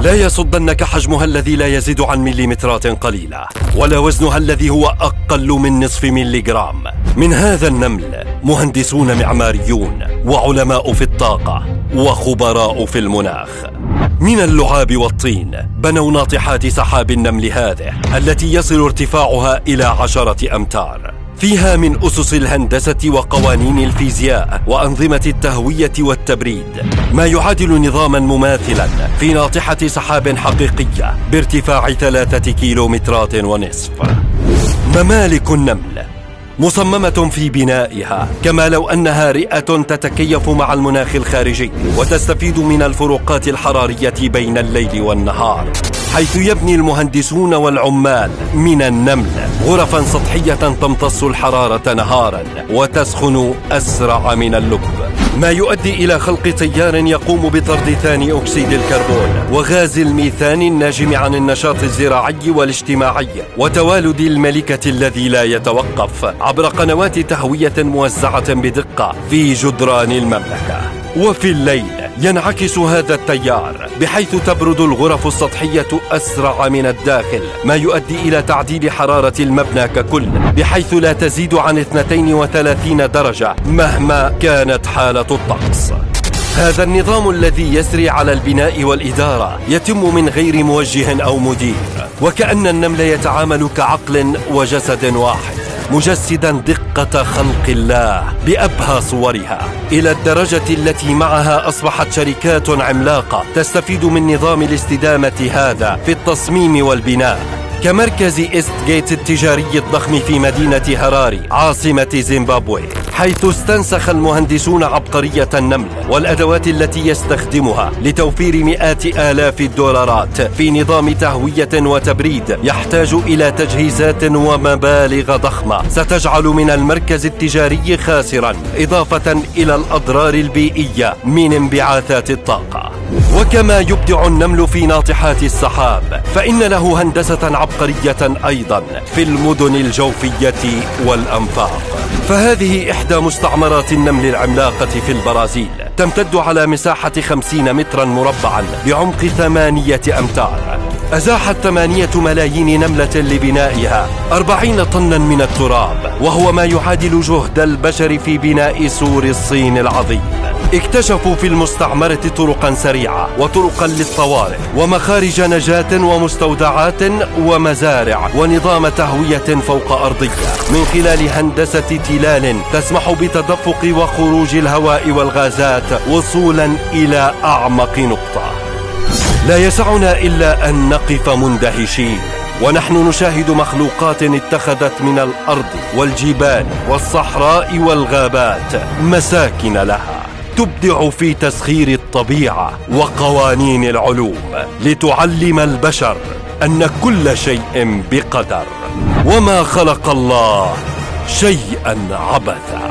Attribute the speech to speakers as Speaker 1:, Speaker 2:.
Speaker 1: لا يصدنك حجمها الذي لا يزيد عن مليمترات قليلة، ولا وزنها الذي هو أقل من نصف مليغرام. من هذا النمل مهندسون معماريون وعلماء في الطاقة وخبراء في المناخ. من اللعاب والطين بنوا ناطحات سحاب النمل هذه التي يصل ارتفاعها إلى 10 أمتار. فيها من أسس الهندسة وقوانين الفيزياء وأنظمة التهوية والتبريد ما يعادل نظاما مماثلا في ناطحة سحاب حقيقية بارتفاع 3 كيلومترات ونصف. ممالك النمل مصممة في بنائها كما لو أنها رئة تتكيف مع المناخ الخارجي وتستفيد من الفروقات الحرارية بين الليل والنهار، حيث يبني المهندسون والعمال من النمل غرفا سطحية تمتص الحرارة نهارا وتسخن أسرع من اللب، ما يؤدي إلى خلق تيار يقوم بطرد ثاني أكسيد الكربون وغاز الميثان الناجم عن النشاط الزراعي والاجتماعي وتوالد الملكة الذي لا يتوقف عبر قنوات تهوية موزعة بدقة في جدران المملكة. وفي الليل ينعكس هذا التيار بحيث تبرد الغرف السطحية أسرع من الداخل، ما يؤدي إلى تعديل حرارة المبنى ككل بحيث لا تزيد عن 32 درجة مهما كانت حالة الطقس. هذا النظام الذي يسري على البناء والإدارة يتم من غير موجه أو مدير، وكأن النمل يتعامل كعقل وجسد واحد، مجسدا دقة خلق الله بأبهى صورها، إلى الدرجة التي معها أصبحت شركات عملاقة تستفيد من نظام الاستدامة هذا في التصميم والبناء، كمركز إيست جيت التجاري الضخم في مدينة هراري عاصمة زيمبابوي، حيث استنسخ المهندسون عبقرية النمل والأدوات التي يستخدمها لتوفير مئات آلاف الدولارات في نظام تهوية وتبريد يحتاج إلى تجهيزات ومبالغ ضخمة ستجعل من المركز التجاري خاسرا، إضافة إلى الأضرار البيئية من انبعاثات الطاقة. وكما يبدع النمل في ناطحات السحاب، فإن له هندسة عبقرية أيضا في المدن الجوفية والأنفاق. فهذه إحدى مستعمرات النمل العملاقة في البرازيل، تمتد على مساحة 50 مترا مربعا بعمق 8 أمتار. أزاحت 8 ملايين نملة لبنائها 40 طنا من التراب، وهو ما يعادل جهد البشر في بناء سور الصين العظيم. اكتشفوا في المستعمرة طرقا سريعة وطرقا للطوارئ ومخارج نجاة ومستودعات ومزارع ونظام تهوية فوق أرضية من خلال هندسة تلال تسمح بتدفق وخروج الهواء والغازات وصولا إلى أعمق نقطة. لا يسعنا إلا أن نقف مندهشين ونحن نشاهد مخلوقات اتخذت من الأرض والجبال والصحراء والغابات مساكن لها، تبدع في تسخير الطبيعة وقوانين العلوم لتعلم البشر أن كل شيء بقدر، وما خلق الله شيئا عبثا.